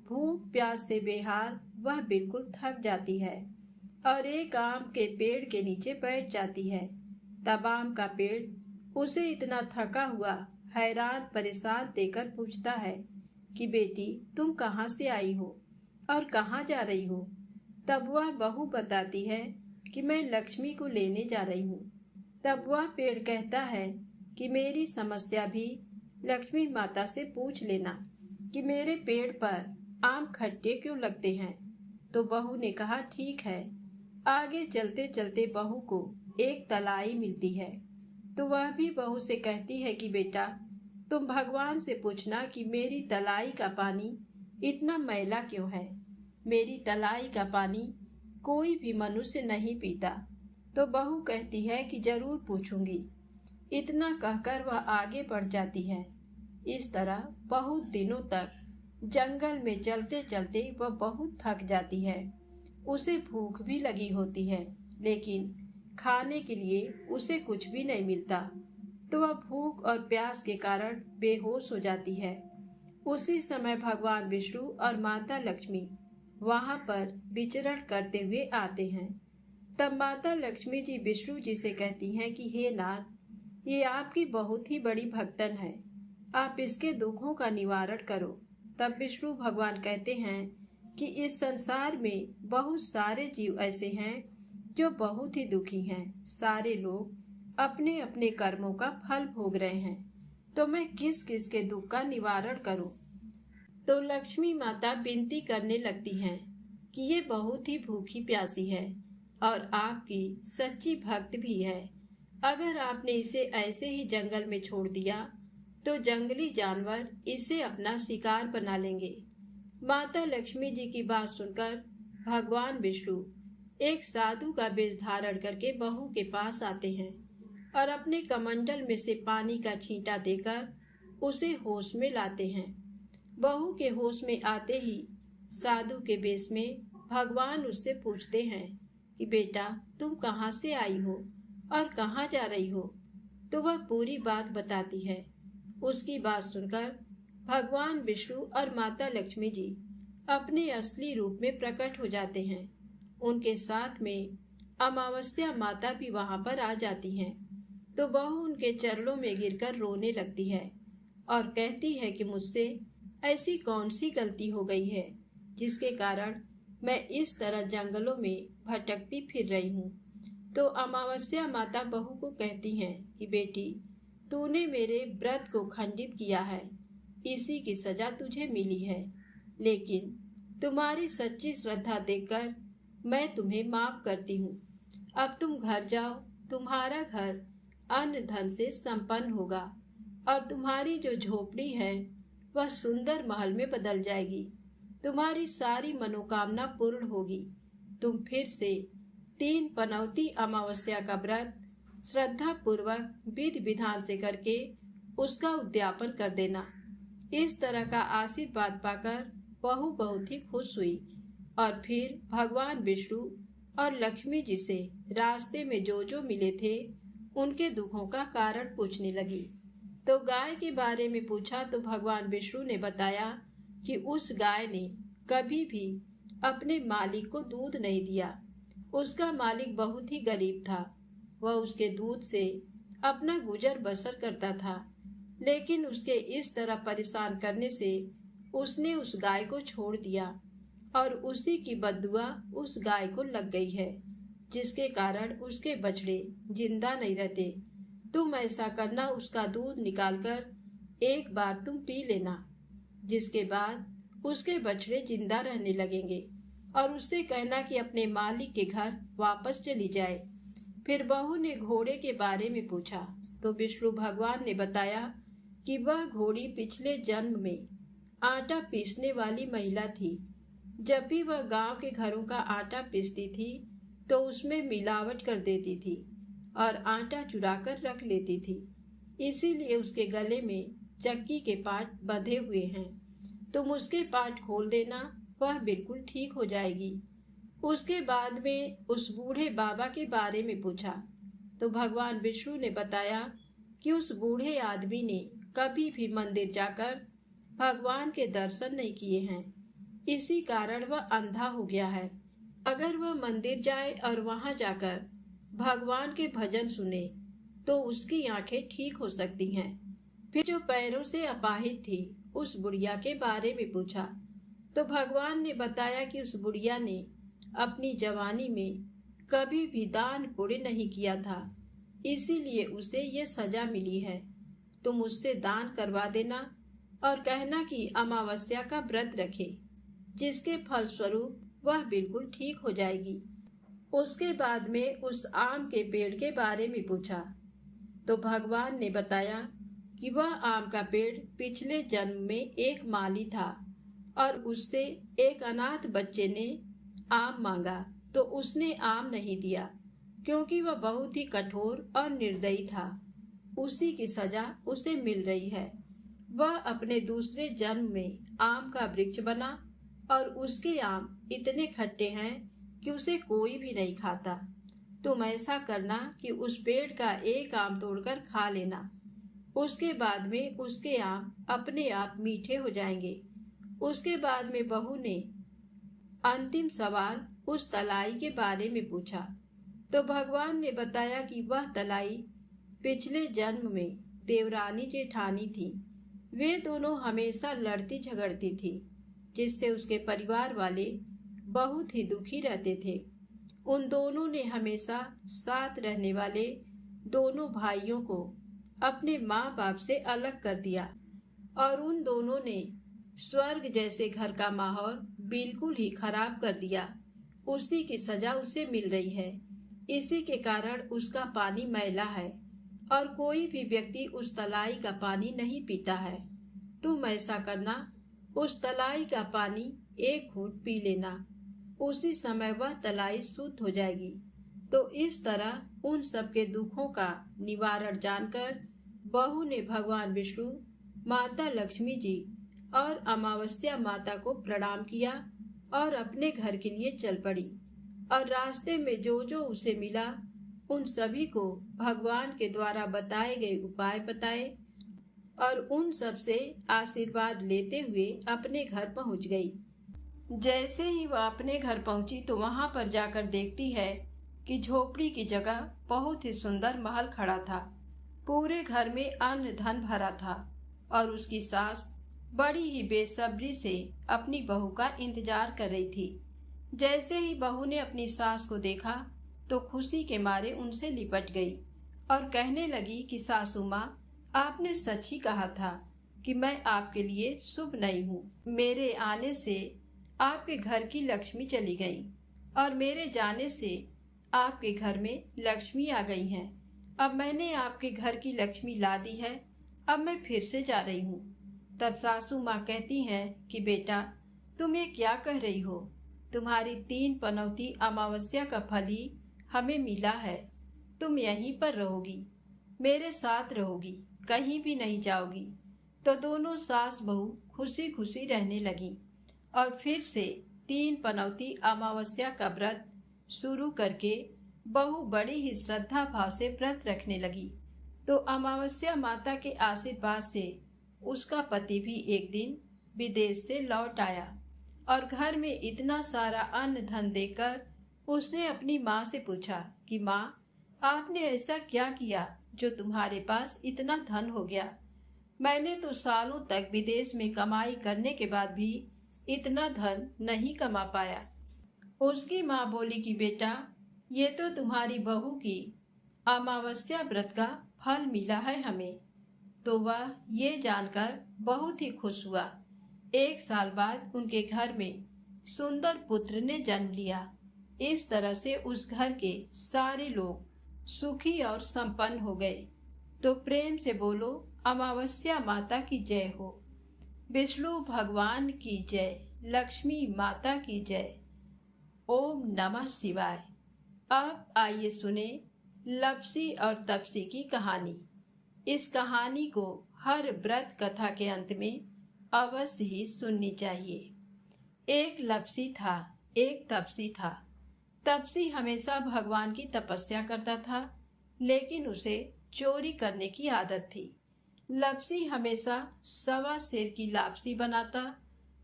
A: भूख प्यास से बेहाल वह बिल्कुल थक जाती है और एक आम के पेड़ के नीचे बैठ जाती है। तब आम का पेड़ उसे इतना थका हुआ हैरान परेशान देखकर पूछता है कि बेटी, तुम कहाँ से आई हो और कहाँ जा रही हो। तब वह बहू बताती है कि मैं लक्ष्मी को लेने जा रही हूँ। तब वह पेड़ कहता है कि मेरी समस्या भी लक्ष्मी माता से पूछ लेना कि मेरे पेड़ पर आम खट्टे क्यों लगते हैं। तो बहू ने कहा ठीक है। आगे चलते चलते बहू को एक तलाई मिलती है। तो वह भी बहू से कहती है कि बेटा, तुम भगवान से पूछना कि मेरी तलाई का पानी इतना मैला क्यों है। मेरी तलाई का पानी कोई भी मनुष्य नहीं पीता। तो बहू कहती है कि जरूर पूछूंगी। इतना कहकर वह आगे बढ़ जाती है। इस तरह बहुत दिनों तक जंगल में चलते चलते वह बहुत थक जाती है। उसे भूख भी लगी होती है, लेकिन खाने के लिए उसे कुछ भी नहीं मिलता। तो वह भूख और प्यास के कारण बेहोश हो जाती है उसी समय भगवान विष्णु और माता लक्ष्मी वहां पर विचरण करते हुए आते हैं। तब माता लक्ष्मी जी विष्णु जी से कहती हैं कि हे नाथ, ये आपकी बहुत ही बड़ी भक्तन है, आप इसके दुखों का निवारण करो। तब विष्णु भगवान कहते हैं कि इस संसार में बहुत सारे जीव ऐसे हैं जो बहुत ही दुखी हैं। सारे लोग अपने अपने कर्मों का फल भोग रहे हैं, तो मैं किस किस के दुख का निवारण करूं? तो लक्ष्मी माता विनती करने लगती हैं कि ये बहुत ही भूखी प्यासी है और आपकी सच्ची भक्त भी है। अगर आपने इसे ऐसे ही जंगल में छोड़ दिया तो जंगली जानवर इसे अपना शिकार बना लेंगे। माता लक्ष्मी जी की बात सुनकर भगवान विष्णु एक साधु का वेश धारण करके बहू के पास आते हैं और अपने कमंडल में से पानी का छींटा देकर उसे होश में लाते हैं। बहू के होश में आते ही साधु के वेश में भगवान उससे पूछते हैं कि बेटा, तुम कहाँ से आई हो और कहाँ जा रही हो? तो वह पूरी बात बताती है। उसकी बात सुनकर भगवान विष्णु और माता लक्ष्मी जी अपने असली रूप में प्रकट हो जाते हैं। उनके साथ में अमावस्या माता भी वहां पर आ जाती हैं। तो बहू उनके चरणों में गिरकर रोने लगती है और कहती है कि मुझसे ऐसी कौन सी गलती हो गई है जिसके कारण मैं इस तरह जंगलों में भटकती फिर रही हूँ। तो अमावस्या माता बहू को कहती हैं कि बेटी, तूने मेरे व्रत को खंडित किया है, इसी की सजा तुझे मिली है। लेकिन तुम्हारी सच्ची श्रद्धा देखकर मैं तुम्हें माफ करती हूँ। अब तुम घर जाओ, तुम्हारा घर अन्न धन से संपन्न होगा और तुम्हारी जो झोपड़ी है वह सुंदर महल में बदल जाएगी। तुम्हारी सारी मनोकामना पूर्ण होगी। तुम फिर से 3 पनौती अमावस्या का व्रत श्रद्धा पूर्वक विधि विधान से करके उसका उद्यापन कर देना। इस तरह का आशीर्वाद पाकर बहू बहुत ही खुश हुई और फिर भगवान विष्णु और लक्ष्मी जी से रास्ते में जो जो मिले थे उनके दुखों का कारण पूछने लगी। तो गाय के बारे में पूछा तो भगवान विष्णु ने बताया कि उस गाय ने कभी भी अपने मालिक को दूध नहीं दिया। उसका मालिक बहुत ही गरीब था। वह उसके दूध से अपना गुजर बसर करता था, लेकिन उसके इस तरह परेशान करने से उसने उस गाय को छोड़ दिया और उसी की बददुआ उस गाय को लग गई है, जिसके कारण उसके बछड़े जिंदा नहीं रहते। तुम ऐसा करना, उसका दूध निकालकर एक बार तुम पी लेना, जिसके बाद उसके बछड़े जिंदा रहने लगेंगे और उससे कहना कि अपने मालिक के घर वापस चली जाए। फिर बहू ने घोड़े के बारे में पूछा तो विष्णु भगवान ने बताया कि वह घोड़ी पिछले जन्म में आटा पीसने वाली महिला थी। जब भी वह गांव के घरों का आटा पीसती थी तो उसमें मिलावट कर देती थी और आटा चुरा कर रख लेती थी। इसीलिए उसके गले में चक्की के पाट बंधे हुए हैं। तुम उसके पाट खोल देना, वह बिल्कुल ठीक हो जाएगी। उसके बाद में उस बूढ़े बाबा के बारे में पूछा तो भगवान विष्णु ने बताया कि उस बूढ़े आदमी ने कभी भी मंदिर जाकर भगवान के दर्शन नहीं किए हैं, इसी कारण वह अंधा हो गया है। अगर वह मंदिर जाए और वहां जाकर भगवान के भजन सुने तो उसकी आंखें ठीक हो सकती हैं। फिर जो पैरों से अपाहिज थी उस बुढ़िया के बारे में पूछा तो भगवान ने बताया कि उस बुढ़िया ने अपनी जवानी में कभी भी दान पुण्य नहीं किया था, इसीलिए उसे ये सजा मिली है। तुम उससे दान करवा देना और कहना कि अमावस्या का व्रत रखे, जिसके फलस्वरूप वह बिल्कुल ठीक हो जाएगी। उसके बाद में उस आम के पेड़ के बारे में पूछा तो भगवान ने बताया कि वह आम का पेड़ पिछले जन्म में एक माली था और उससे एक अनाथ बच्चे ने आम मांगा तो उसने आम नहीं दिया, क्योंकि वह बहुत ही कठोर और निर्दयी था। उसी की सजा उसे मिल रही है। वह अपने दूसरे जन्म में आम का वृक्ष बना और उसके आम इतने खट्टे हैं कि उसे कोई भी नहीं खाता। तुम ऐसा करना कि उस पेड़ का एक आम तोड़कर खा लेना, उसके बाद में उसके आम अपने आप मीठे हो जाएंगे। उसके बाद में बहू ने अंतिम सवाल उस तलाई के बारे में पूछा तो भगवान ने बताया कि वह तलाई पिछले जन्म में देवरानी जेठानी थी। वे दोनों हमेशा लड़ती झगड़ती थी, जिससे उसके परिवार वाले बहुत ही दुखी रहते थे। उन दोनों ने हमेशा साथ रहने वाले दोनों भाइयों को अपने माँ बाप से अलग कर दिया और उन दोनों ने स्वर्ग जैसे घर का माहौल बिल्कुल ही खराब कर दिया। उसी की सजा उसे मिल रही है। इसी के कारण उसका पानी मैला है और कोई भी व्यक्ति उस तलाई का पानी नहीं पीता है। तुम ऐसा करना, उस तलाई का पानी एक घूंट पी लेना, उसी समय वह तलाई शुद्ध हो जाएगी। तो इस तरह उन सबके दुखों का निवारण जानकर बहू ने भगवान विष्णु, माता लक्ष्मी जी और अमावस्या माता को प्रणाम किया और अपने घर के लिए चल पड़ी। और रास्ते में जो जो उसे मिला उन सभी को भगवान के द्वारा बताए गए उपाय बताए और उन सब से आशीर्वाद लेते हुए अपने घर पहुंच गई। जैसे ही वह अपने घर पहुंची तो वहां पर जाकर देखती है कि झोपड़ी की जगह बहुत ही सुंदर महल खड़ा था। पूरे घर में अन्न धन भरा था और उसकी सास बड़ी ही बेसब्री से अपनी बहू का इंतजार कर रही थी। जैसे ही बहू ने अपनी सास को देखा तो खुशी के मारे उनसे लिपट गई और कहने लगी कि सासू माँ, आपने सच ही कहा था कि मैं आपके लिए शुभ नहीं हूँ। मेरे आने से आपके घर की लक्ष्मी चली गई और मेरे जाने से आपके घर में लक्ष्मी आ गई हैं। अब मैंने आपके घर की लक्ष्मी ला दी है, अब मैं फिर से जा रही हूँ। तब सासू माँ कहती हैं कि बेटा, तुम ये क्या कह रही हो? तुम्हारी 3 पनौती अमावस्या का फल ही हमें मिला है। तुम यहीं पर रहोगी, मेरे साथ रहोगी, कहीं भी नहीं जाओगी। तो दोनों सास बहू खुशी खुशी रहने लगी और फिर से 3 पनौती अमावस्या का व्रत शुरू करके बहू बड़ी ही श्रद्धा भाव से व्रत रखने लगी। तो अमावस्या माता के आशीर्वाद से उसका पति भी एक दिन विदेश से लौट आया और घर में इतना सारा अन्न धन देकर उसने अपनी माँ से पूछा कि माँ, आपने ऐसा क्या किया जो तुम्हारे पास इतना धन हो गया? मैंने तो सालों तक विदेश में कमाई करने के बाद भी इतना धन नहीं कमा पाया। उसकी माँ बोली कि बेटा, ये तो तुम्हारी बहू की अमावस्या व्रत का फल मिला है हमें। तो वह ये जानकर बहुत ही खुश हुआ। 1 साल बाद उनके घर में सुंदर पुत्र ने जन्म लिया। इस तरह से उस घर के सारे लोग सुखी और संपन्न हो गए। तो प्रेम से बोलो, अमावस्या माता की जय हो, विष्णु भगवान की जय, लक्ष्मी माता की जय। ओम नमः शिवाय। अब आइए सुने लपसी और तपसी की कहानी। इस कहानी को हर व्रत कथा के अंत में अवश्य ही सुननी चाहिए। एक लपसी था, एक तपसी था। तपसी हमेशा भगवान की तपस्या करता था, लेकिन उसे चोरी करने की आदत थी। लपसी हमेशा 1.25 सेर की लापसी बनाता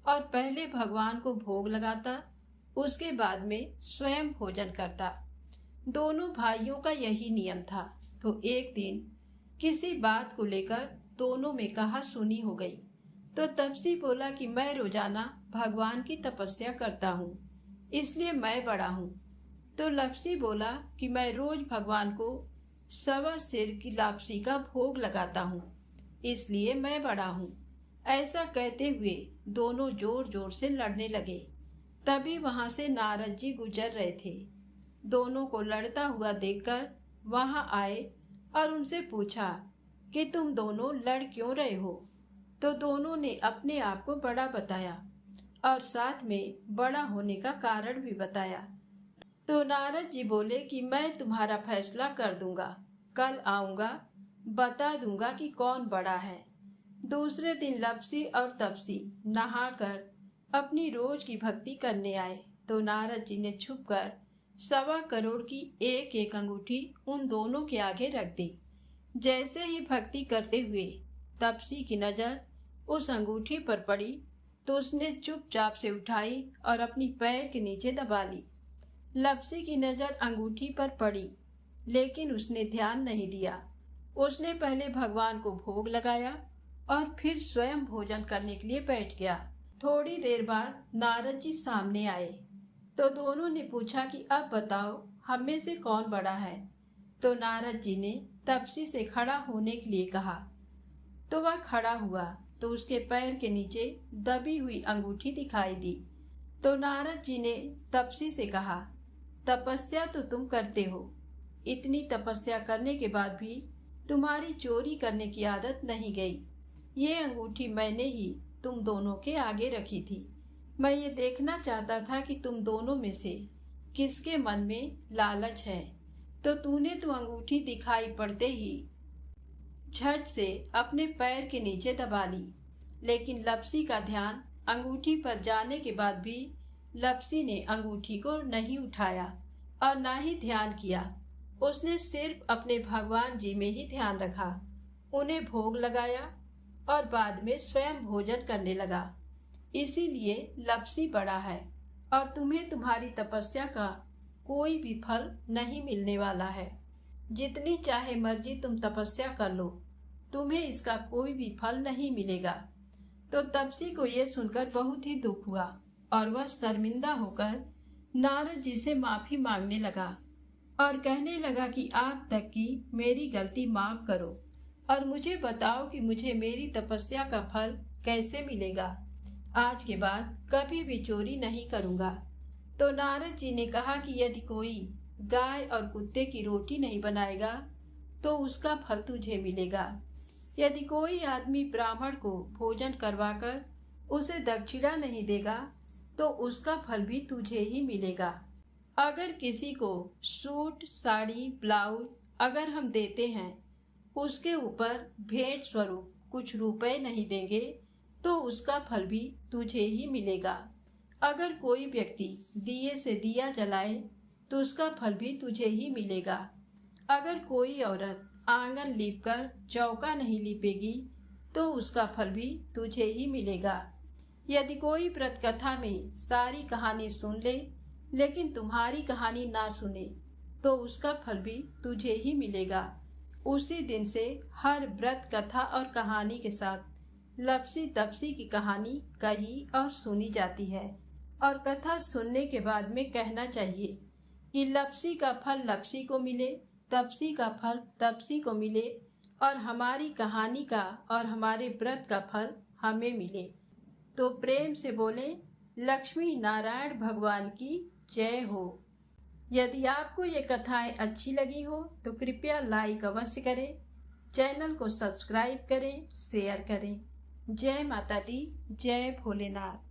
A: और पहले भगवान को भोग लगाता, उसके बाद में स्वयं भोजन करता। दोनों भाइयों का यही नियम था। तो एक दिन किसी बात को लेकर दोनों में कहा सुनी हो गई। तो तपसी बोला कि मैं रोजाना भगवान की तपस्या करता हूँ, इसलिए मैं बड़ा हूँ। तो लपसी बोला कि मैं रोज भगवान को 1.25 सेर की लापसी का भोग लगाता हूँ, इसलिए मैं बड़ा हूँ। ऐसा कहते हुए दोनों जोर जोर से लड़ने लगे। तभी वहां से नारद जी गुजर रहे थे। दोनों को लड़ता हुआ देखकर वहां आए और उनसे पूछा कि तुम दोनों लड़ क्यों रहे हो? तो दोनों ने अपने आप को बड़ा बताया और साथ में बड़ा होने का कारण भी बताया। तो नारद जी बोले कि मैं तुम्हारा फैसला कर दूंगा, कल आऊंगा, बता दूंगा कि कौन बड़ा है। दूसरे दिन लपसी और तपसी नहाकर अपनी रोज की भक्ति करने आए। तो नारद जी ने छुपकर 1.25 करोड़ की एक एक अंगूठी उन दोनों के आगे रख दी। जैसे ही भक्ति करते हुए तपसी की नजर उस अंगूठी पर पड़ी तो उसने चुपचाप से उठाई और अपनी पैर के नीचे दबा ली। लपसी की नजर अंगूठी पर पड़ी, लेकिन उसने ध्यान नहीं दिया। उसने पहले भगवान को भोग लगाया और फिर स्वयं भोजन करने के लिए बैठ गया। थोड़ी देर बाद नारद जी सामने आए तो दोनों ने पूछा कि अब बताओ हम में से कौन बड़ा है। तो नारद जी ने तपसी से खड़ा होने के लिए कहा तो वह खड़ा हुआ तो उसके पैर के नीचे दबी हुई अंगूठी दिखाई दी। तो नारद जी ने तपसी से कहा, तपस्या तो तुम करते हो, इतनी तपस्या करने के बाद भी तुम्हारी चोरी करने की आदत नहीं गई। ये अंगूठी मैंने ही तुम दोनों के आगे रखी थी। मैं ये देखना चाहता था कि तुम दोनों में से किसके मन में लालच है। तो तूने तो अंगूठी दिखाई पड़ते ही झट से अपने पैर के नीचे दबा ली, लेकिन लपसी का ध्यान अंगूठी पर जाने के बाद भी लपसी ने अंगूठी को नहीं उठाया और ना ही ध्यान किया। उसने सिर्फ अपने भगवान जी में ही ध्यान रखा, उन्हें भोग लगाया और बाद में स्वयं भोजन करने लगा। इसीलिए लपसी बड़ा है और तुम्हें तुम्हारी तपस्या का कोई भी फल नहीं मिलने वाला है। जितनी चाहे मर्जी तुम तपस्या कर लो, तुम्हें इसका कोई भी फल नहीं मिलेगा। तो तपसी को यह सुनकर बहुत ही दुख हुआ और वह शर्मिंदा होकर नारद जी से माफी मांगने लगा और कहने लगा कि आज तक की मेरी गलती माफ करो और मुझे बताओ कि मुझे मेरी तपस्या का फल कैसे मिलेगा। आज के बाद कभी भी चोरी नहीं करूंगा। तो नारद जी ने कहा कि यदि कोई गाय और कुत्ते की रोटी नहीं बनाएगा तो उसका फल तुझे मिलेगा। यदि कोई आदमी ब्राह्मण को भोजन करवाकर उसे दक्षिणा नहीं देगा तो उसका फल भी तुझे ही मिलेगा। अगर किसी को सूट, साड़ी, ब्लाउज अगर हम देते हैं, उसके ऊपर भेंट स्वरूप कुछ रुपए नहीं देंगे तो उसका फल भी तुझे ही मिलेगा। अगर कोई व्यक्ति दिए से दिया जलाए तो उसका फल भी तुझे ही मिलेगा। अगर कोई औरत आंगन लीपकर चौका नहीं लीपेगी तो उसका फल भी तुझे ही मिलेगा। यदि कोई व्रत कथा में सारी कहानी सुन ले लेकिन तुम्हारी कहानी ना सुने तो उसका फल भी तुझे ही मिलेगा। उसी दिन से हर व्रत कथा और कहानी के साथ लपसी तपसी की कहानी कही और सुनी जाती है और कथा सुनने के बाद में कहना चाहिए कि लपसी का फल लपसी को मिले, तपसी का फल तपसी को मिले और हमारी कहानी का और हमारे व्रत का फल हमें मिले। तो प्रेम से बोले लक्ष्मी नारायण भगवान की जय हो। यदि आपको ये कथाएं अच्छी लगी हो तो कृपया लाइक अवश्य करें, चैनल को सब्सक्राइब करें, शेयर करें। जय माता दी, जय भोलेनाथ।